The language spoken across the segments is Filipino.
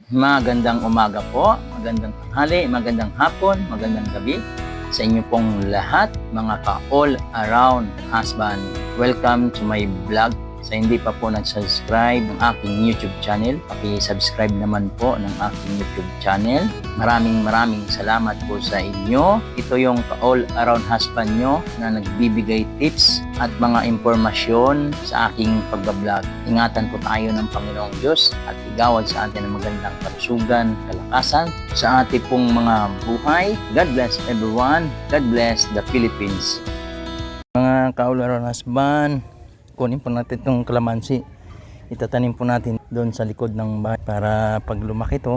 Magandang umaga po, magandang tanghali, magandang hapon, magandang gabi sa inyo pong lahat, mga ka-all around husband. Welcome to my vlog. Sa hindi pa po nag-subscribe ng aking YouTube channel, paki-subscribe naman po ng aking YouTube channel. Maraming salamat po sa inyo. Ito yung ka-all around husband nyo na nagbibigay tips at mga impormasyon sa aking pagbablog. Ingatan po tayo ng Panginoong Diyos at igawad sa atin ng magandang kalusugan, kalakasan sa ating pong mga buhay. God bless everyone. God bless the Philippines. Mga ka-all around husband, kunin po natin itong kalamansi, itatanim po natin doon sa likod ng bahay para pag lumaki to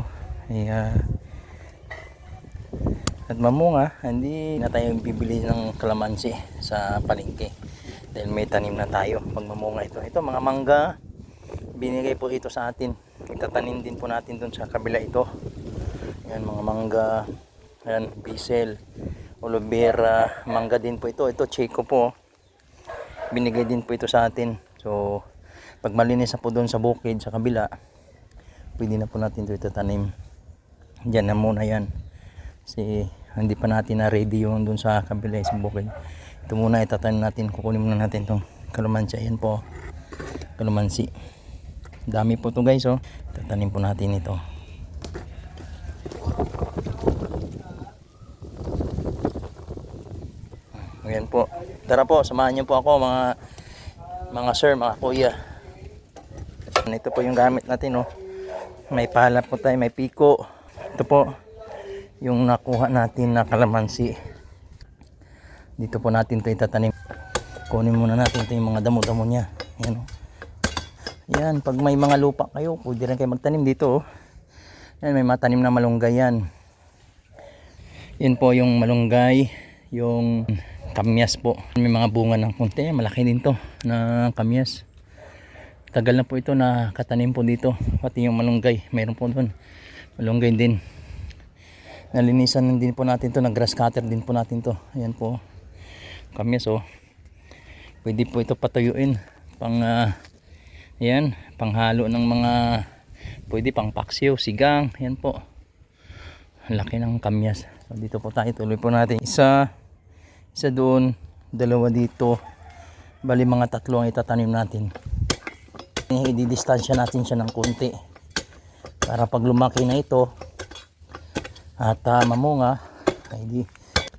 at mamunga, hindi na tayo bibili ng kalamansi sa palengke dahil may tanim na tayo. Pag mamunga ito mga mangga, binigay po ito sa atin, itatanim din po natin doon sa kabila ito. Yan, mga mangga, yan, bisel, aloe vera, mangga din po ito Chico po, binigay din po ito sa atin. So pag malinis na po doon sa bukid sa kabila, pwede na po natin ito itatanim. Diyan na muna yan kasi hindi pa natin na ready yung doon sa kabila sa bukid. Ito muna itatanim natin, kukunin muna natin itong kalamansi. Ayan po, kalamansi, dami po ito guys. Itatanim po natin ito. Ayan po, tara po, samahan niyo po ako mga sir, mga kuya. Ito po yung gamit natin. May pala po tayo, may piko. Ito po yung nakuha natin na kalamansi. Dito po natin ito itatanim. Kunin muna natin ito yung mga damo-damo niya. Ayan, yan, pag may mga lupa kayo, pwede rin kayo magtanim dito. Yan, may matanim na malunggay yan. Yan po yung malunggay, yung kamyas po. May mga bunga ng punti, malaki din to na kamyas. Tagal na po ito na katanim po dito. Pati yung malunggay, mayroon po doon malunggay din. Nalinisan din po natin to, nag grass cutter din po natin to. Ayan po, kamyas. Pwede po ito patuyuin pang ayan, panghalo ng mga, pwede pang paksiw, sigang. Ayan po, laki ng kamyas. So dito po tayo, tuloy po natin. Isa doon, dalawa dito, bali mga tatlo ang itatanim natin. Ididistansya natin siya ng konti para pag lumaki na ito at mamunga, ay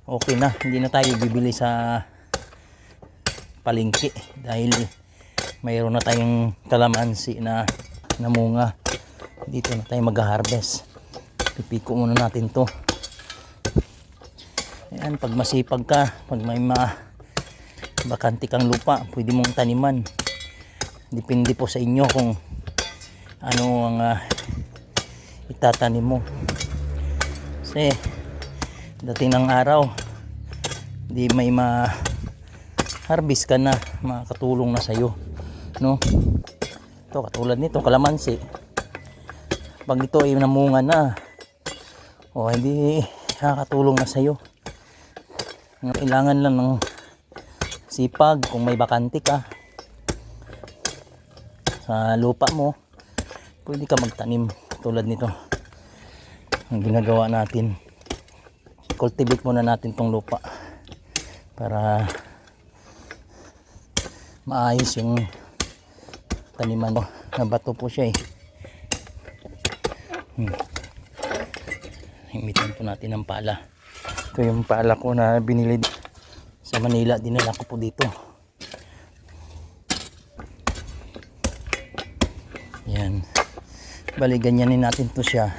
okay na, hindi na tayo bibili sa palengke dahil mayroon na tayong kalamansi na namunga. Dito na tayo mag-harvest. Pipiko muna natin to. Ayan, pag masipag ka, pag may bakante kang lupa, pwede mong taniman. Depende po sa inyo kung ano ang itatanim mo. Kasi dating ng araw, di may harvest ka na, makatulong na sa'yo, no? Ito, katulad nito, kalamansi. Pag ito ay namunga na, hindi nakakatulong na sa'yo. Kailangan lang ng sipag. Kung may bakante ka sa lupa mo, pwede ka magtanim tulad nito. Ang ginagawa natin, cultivate muna natin tong lupa para maayos yung taniman. Nabato po siya Himitan po natin ng pala. Ito yung pala ko na binili sa Manila, dinala ko po dito. Yan, bali ganyanin natin to siya,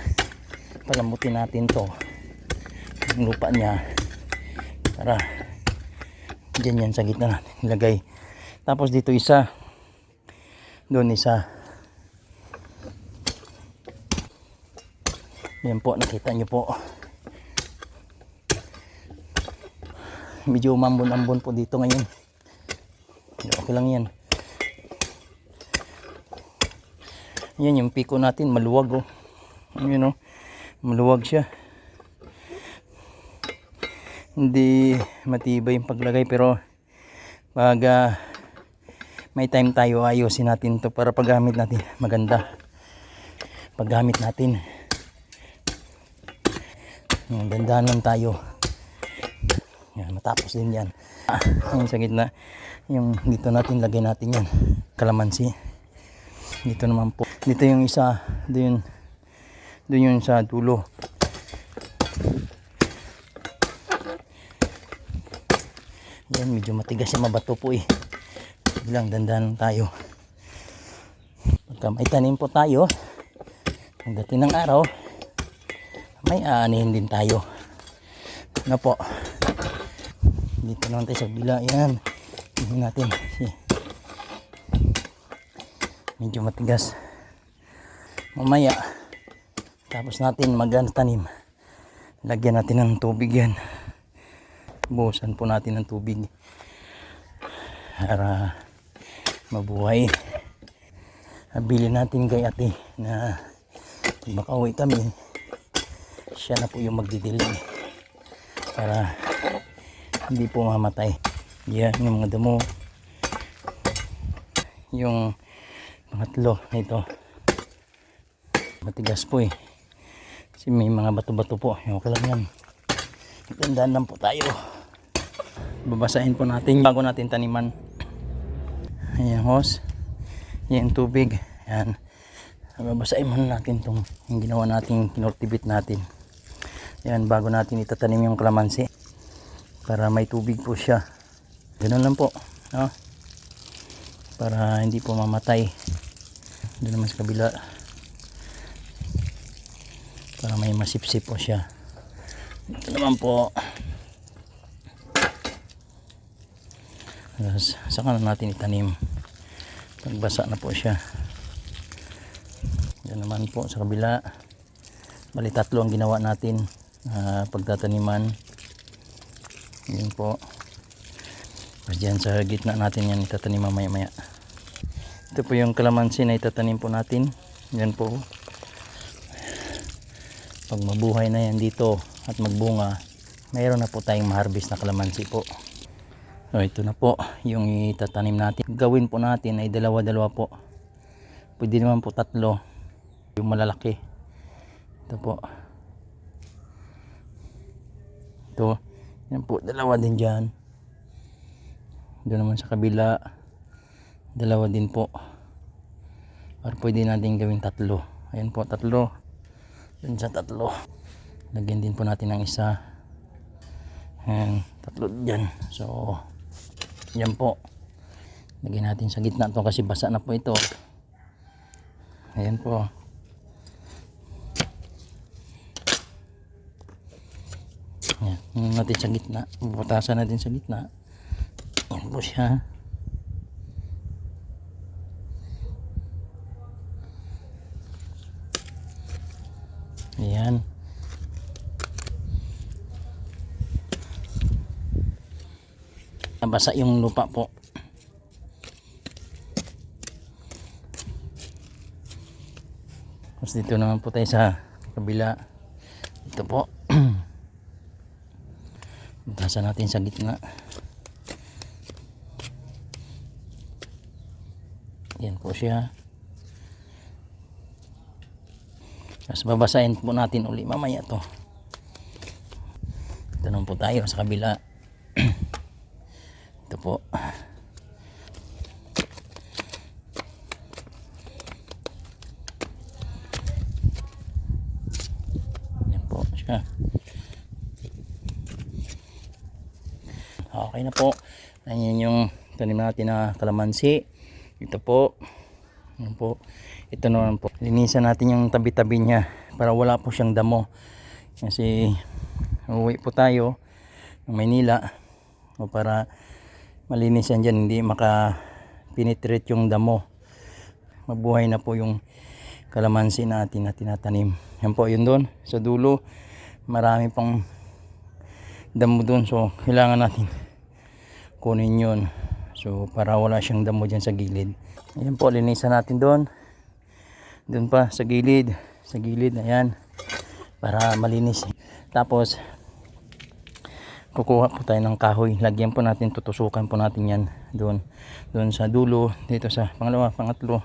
palamutin natin to yung lupa niya para dyan yan sa gitna natin ilagay. Tapos dito isa, doon isa. Yan po, nakita nyo po, medyo umambon-ambon po dito ngayon. Okay lang yan. Yan yung piko natin, maluwag. Yun, maluwag siya. Hindi matibay yung paglagay, pero pag may time tayo, ayusin natin to para paggamit natin maganda. Paggamit natin Yan, dandahan lang tayo. Yan, matapos din yan. Yung sa gitna, yung dito natin lagay natin yan, kalamansi. Dito naman po, dito yung isa, doon yung sa dulo. Yan, medyo matigas yung mabato po eh. Bilang dandahan tayo. Pagka may tanim po tayo, pagdating ng araw, may aanihin din tayo. Ano po? Dito naman tayo sa bila. Yan. Tingnan natin. Medyo matigas. Mamaya, tapos natin magtanim. Lagyan natin ng tubig yan. Buhusan po natin ng tubig para mabuhay. Bilhin natin kay ate na baka uwi kami, siya na po yung magdidilig para hindi po mamatay. Yan yung mga damo. Yung pangatlo ito, matigas po eh kasi may mga bato-bato po. Okay lang yan, gandaan lang po tayo. Babasahin po natin bago natin taniman. Ayan hose, yan tubig. Yan, babasahin muna natin itong yung ginawa natin, kinortibit natin. Yan, bago natin itatanim yung kalamansi para may tubig po siya. Ganun lang po, no? Para hindi po mamatay. Doon naman sa kabila para may masipsip po siya. Ito naman po, saka na natin itanim pagbasa na po siya. Yan naman po sa kabila, bali tatlo ang ginawa natin pagtataniman. Yun po, tapos dyan sa gitna natin yan itatanim mamaya maya. Ito po yung kalamansi na itatanim po natin. Yan po, pag mabuhay na yan dito at magbunga, mayroon na po tayong ma-harvest na kalamansi po. So ito na po yung itatanim natin. Gawin po natin ay dalawa-dalawa po. Pwede naman po tatlo, yung malalaki. Ito po. Ito. Yan po, dalawa din dyan. Doon naman sa kabila, dalawa din po. Or pwede natin gawin tatlo. Ayan po, tatlo. Doon sa tatlo. Lagyan din po natin ng isa. Ayan, tatlo dyan. So, yan po. Lagyan natin sa gitna to kasi basa na po ito. Ayan po. Ayan natin sa gitna. Bubutasan natin sa gitna. Ayan po siya. Ayan. Nabasa yung lupa po. Tapos dito naman po tayo sa kabila. Ito po. Butasan natin sa gitna. Yan po siya. Tapos babasahin po natin uli mamaya to. Ito naman po tayo sa kabila. Ito po. Yan po siya. Okay na po. Ayan yung tanim natin na kalamansi. Ito po. Yan po. Ito naman po. Linisan natin yung tabi-tabi niya para wala po siyang damo. Kasi uuwi po tayo ng Maynila o para malinis yan dyan, hindi maka-penetrate yung damo. Mabuhay na po yung kalamansi natin na tinatanim. Yan po, yun doon sa dulo. Marami pang damo doon. So, kailangan natin kunin yun. So, para wala siyang damo dyan sa gilid. Ayan po, linisan natin doon. Doon pa, sa gilid. Sa gilid, ayan. Para malinis. Tapos, kukuha po tayo ng kahoy. Lagyan po natin, tutusukan po natin yan. Doon sa dulo. Dito sa pangalawa, pangatlo.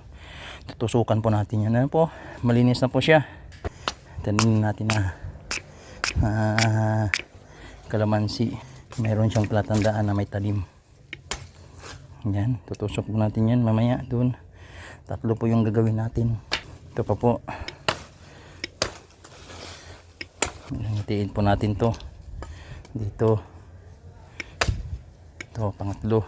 Tutusukan po natin yan. Ayan po, malinis na po siya. Tanin natin na kalamansi. Meron siyang palatandaan na may talim. Yan, tutusok natin yan mamaya doon. 3 po yung gagawin natin. Ito pa po. Hitiin po natin to dito. Ito, pangatlo.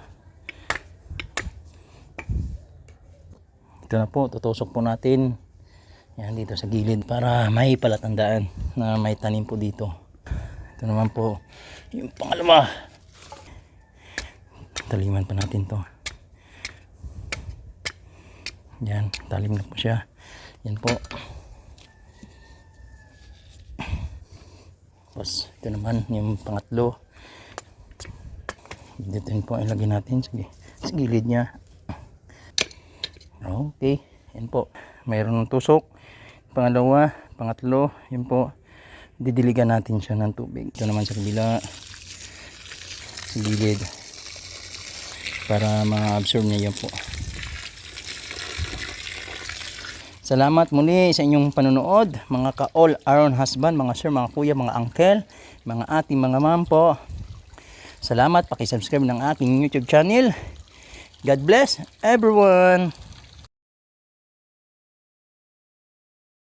Ito na po, tutusok po natin yan dito sa gilid para may palatandaan na may tanim po dito. Ito naman po yung pangalawa. Taliman pa natin to. Yan, talim na po siya. Yan po. Tapos ito naman yung pangatlo. Dito yun po ilagay natin sa gilid niya. Okay, yan po. Mayroon ng tusok. Pangalawa, pangatlo, yan po. Didiligan natin siya ng tubig. Ito naman sa kabila, sa gilid, para ma-absorb niya yan po. Salamat muli sa inyong panonood, mga ka-all around husband, mga sir, mga kuya, mga uncle, mga ating mga ma'am po. Salamat, paki-subscribe ng aking YouTube channel. God bless everyone.